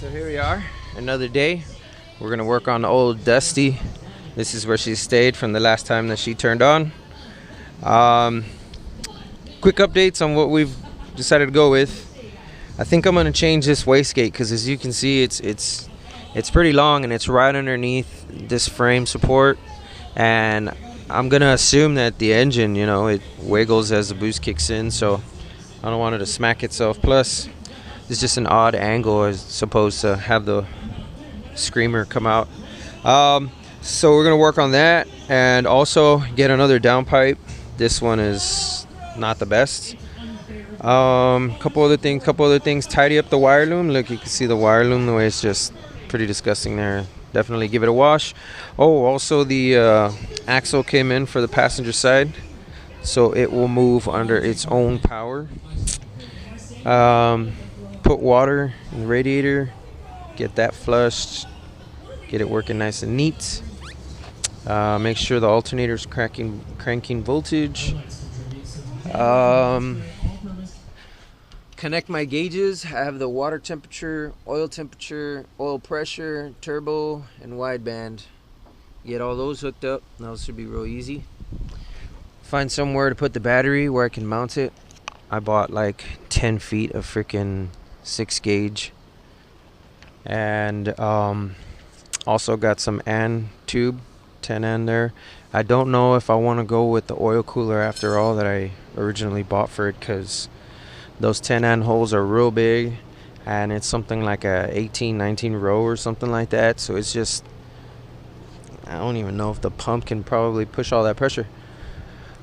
So here we are, another day. We're gonna work on old Dusty. This is where she stayed from the last time that she turned on. Um, Quick updates on what we've decided to go with. I think I'm gonna change this wastegate because, as you can see, it's pretty long and it's right underneath this frame support. And I'm gonna assume that the engine, it wiggles as the boost kicks in, so I don't want it to smack itself. Plus, it's just an odd angle as supposed to have the screamer come out. So we're gonna work on that and also get another downpipe. This one is not the best. Couple other things. Tidy up the wire loom. Look, you can see the wire loom, the way it's just pretty disgusting there. Definitely give it a wash. Oh, also the axle came in for the passenger side, so it will move under its own power. Put water in the radiator, get that flushed, get it working nice and neat. Make sure the alternator's cranking voltage. Connect my gauges. I have the water temperature, oil pressure, turbo, and wideband. Get all those hooked up. Those should be real easy. Find somewhere to put the battery where I can mount it. I bought like 10 feet of freaking 6 gauge, and also got some AN tube, 10N there. I don't know if I want to go with the oil cooler after all that I originally bought for it, because those 10N holes are real big and it's something like a 18-19 row or something like that, so it's just, I don't even know if the pump can probably push all that pressure.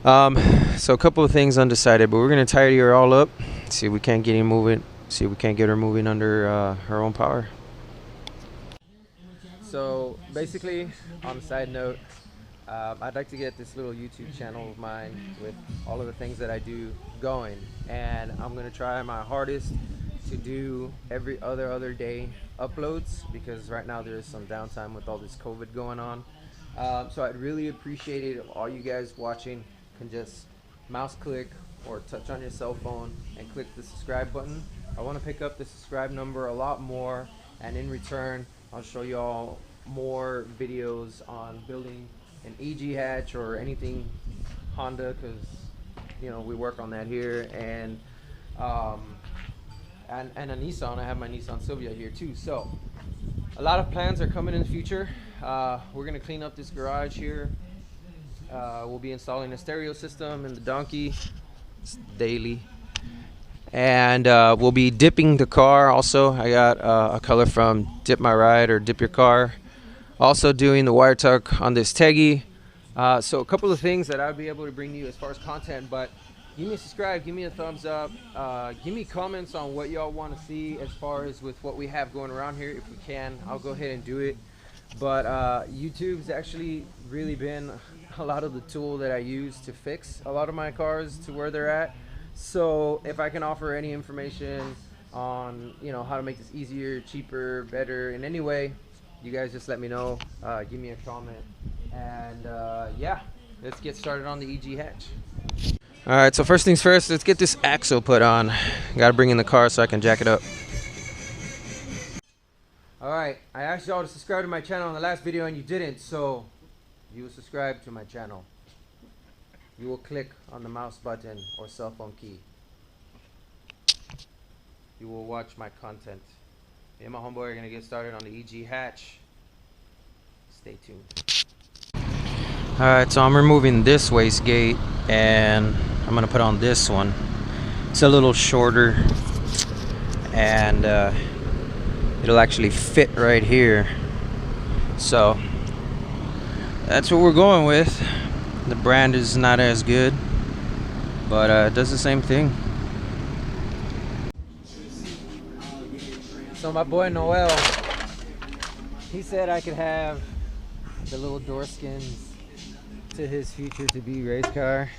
So a couple of things undecided, but we're gonna tidy her all up, see if we can't get her moving under her own power. So basically, on a side note, I'd like to get this little YouTube channel of mine with all of the things that I do going, and I'm gonna try my hardest to do every other day uploads, because right now there is some downtime with all this COVID going on. So I'd really appreciate it if all you guys watching can just mouse click or touch on your cell phone and click the subscribe button. I want to pick up the subscribe number a lot more, and in return I'll show you all more videos on building an EG hatch or anything Honda, because we work on that here, and a Nissan. I have my Nissan Silvia here too, so a lot of plans are coming in the future. We're gonna clean up this garage here. We'll be installing a stereo system in the donkey daily, and we'll be dipping the car also. I got a color from Dip My Ride or Dip Your Car. Also doing the wire tuck on this Teggy. So a couple of things that I'll be able to bring to you as far as content, but give me a subscribe, give me a thumbs up, give me comments on what y'all want to see as far as with what we have going around here. If we can, I'll go ahead and do it. But YouTube's actually really been a lot of the tool that I use to fix a lot of my cars to where they're at. So if I can offer any information on how to make this easier, cheaper, better in any way, you guys just let me know. Give me a comment, and yeah, let's get started on the EG hatch. All right, so first things first, let's get this axle put on. Gotta bring in the car so I can jack it up. All right, I asked y'all to subscribe to my channel in the last video and you didn't, so you will subscribe to my channel. You will click on the mouse button or cell phone key. You will watch my content. Me and my homeboy are gonna get started on the EG hatch. Stay tuned. Alright, so I'm removing this wastegate and I'm gonna put on this one. It's a little shorter, and it'll actually fit right here. So that's what we're going with. The brand is not as good, but it does the same thing. So my boy Noel, he said I could have the little door skins to his future to be race car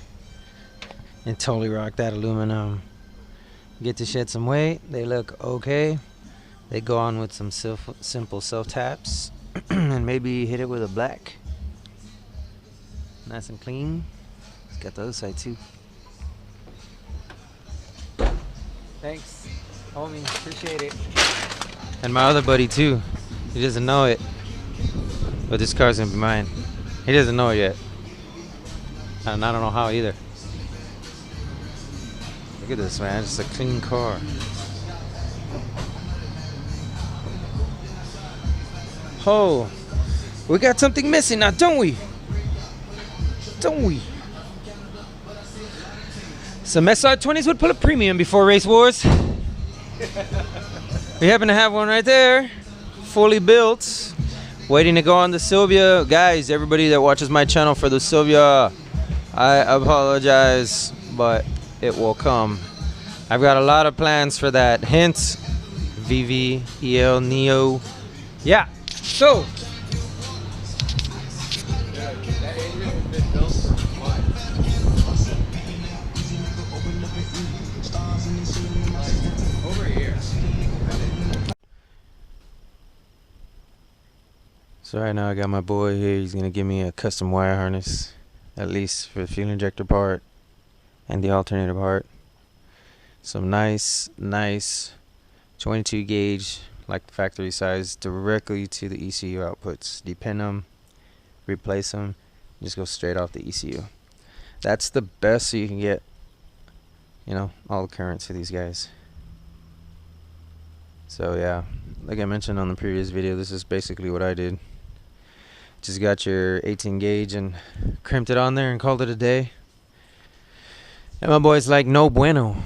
and totally rock that aluminum. Get to shed some weight. They look okay. They go on with some simple self taps and maybe hit it with a black. Nice and clean. It's got the other side too. Thanks, homie. Appreciate it. And my other buddy too. He doesn't know it. But this car's gonna be mine. He doesn't know it yet. And I don't know how either. Look at this, man. It's a clean car. Oh, we got something missing now, don't we? Don't we? Some SR20s would pull a premium before race wars. We happen to have one right there, fully built, waiting to go on the Sylvia. Guys, everybody that watches my channel for the Sylvia, I apologize, but it will come. I've got a lot of plans for that. Hence, VV, EL, Neo. Yeah, so. So right now I got my boy here. He's gonna give me a custom wire harness, at least for the fuel injector part and the alternator part. Some nice 22 gauge, like the factory size, directly to the ECU outputs. Depin them, replace them, just go straight off the ECU. That's the best so you can get, you know, all the current to these guys. So yeah, like I mentioned on the previous video, this is basically what I did. Just got your 18 gauge and crimped it on there and called it a day. And my boy's like, no bueno.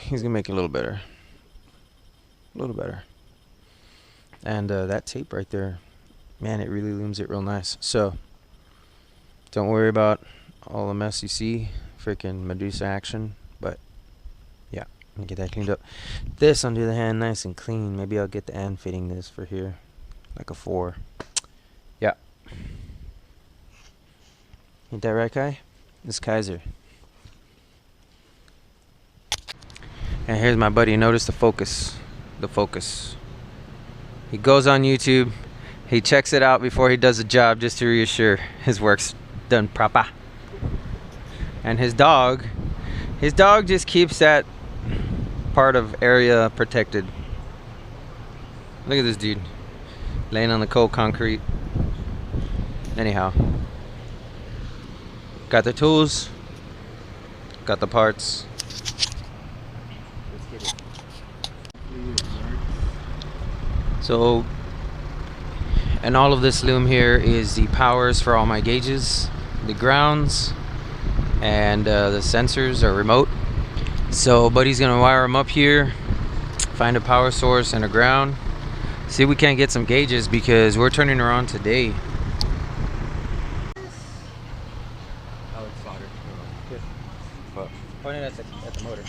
He's gonna make it a little better. A little better. And that tape right there, man, it really looms it real nice. So don't worry about all the mess you see, freaking Medusa action. But yeah, let me get that cleaned up. This, on the other hand, nice and clean. Maybe I'll get the end fitting this for here, like a 4. Yeah. Ain't that right, Kai? This Kaiser. And here's my buddy. Notice the focus. The focus. He goes on YouTube. He checks it out before he does the job just to reassure his work's done proper. And his dog just keeps that part of area protected. Look at this dude laying on the cold concrete. Anyhow, got the tools, got the parts. So, and all of this loom here is the powers for all my gauges, the grounds, and the sensors are remote. So buddy's gonna wire them up here, find a power source and a ground. See if we can't get some gauges because we're turning her on today. Oh, it's soldered. Good. Well, point it at the motor.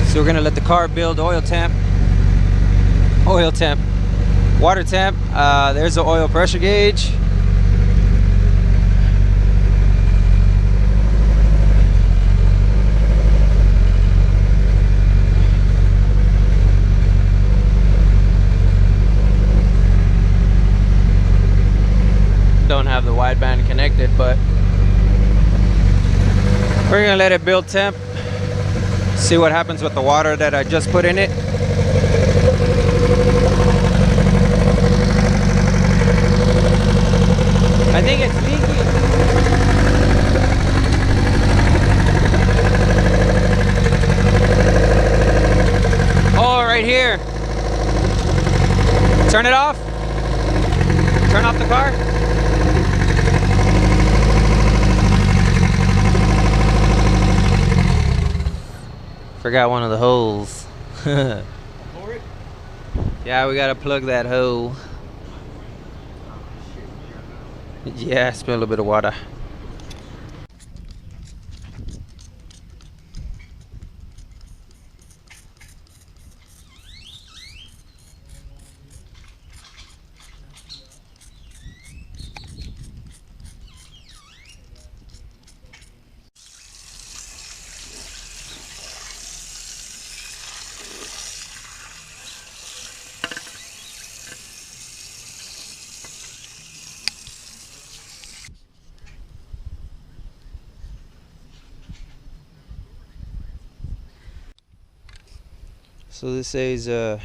So we're gonna let the car build oil temp, water temp. There's the oil pressure gauge. Don't have the wideband connected, but we're gonna let it build temp. See what happens with the water that I just put in it. I think it's leaking. Oh, right here. Turn it off. Turn off the car. Forgot one of the holes. Yeah, we gotta plug that hole. Yeah, spill a little bit of water. So this says you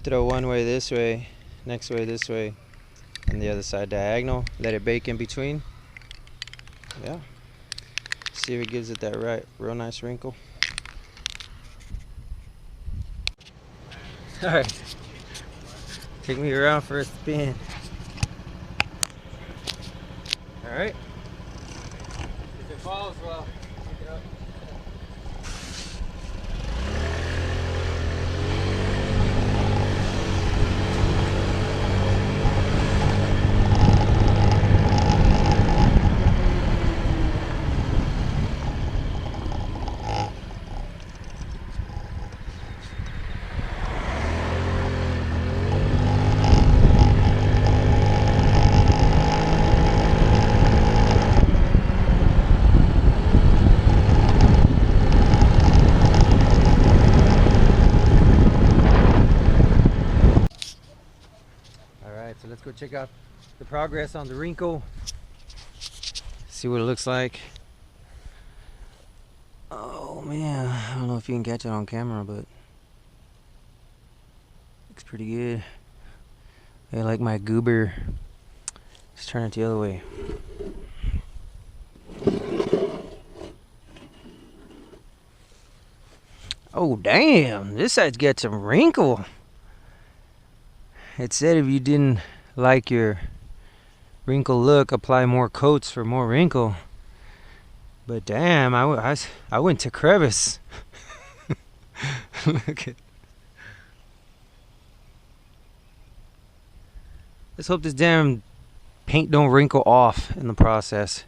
throw one way this way, next way this way, and the other side diagonal. Let it bake in between. Yeah. See if it gives it that real nice wrinkle. Alright. Take me around for a spin. Alright. If it falls, well, pick it up. So let's go check out the progress on the wrinkle. See what it looks like. Oh man, I don't know if you can catch it on camera, but looks pretty good. I like my goober. Let's turn it the other way. Oh damn, this side's got some wrinkle. It said if you didn't like your wrinkle look, apply more coats for more wrinkle. But damn, I went to crevice. Look at. Let's hope this damn paint don't wrinkle off in the process.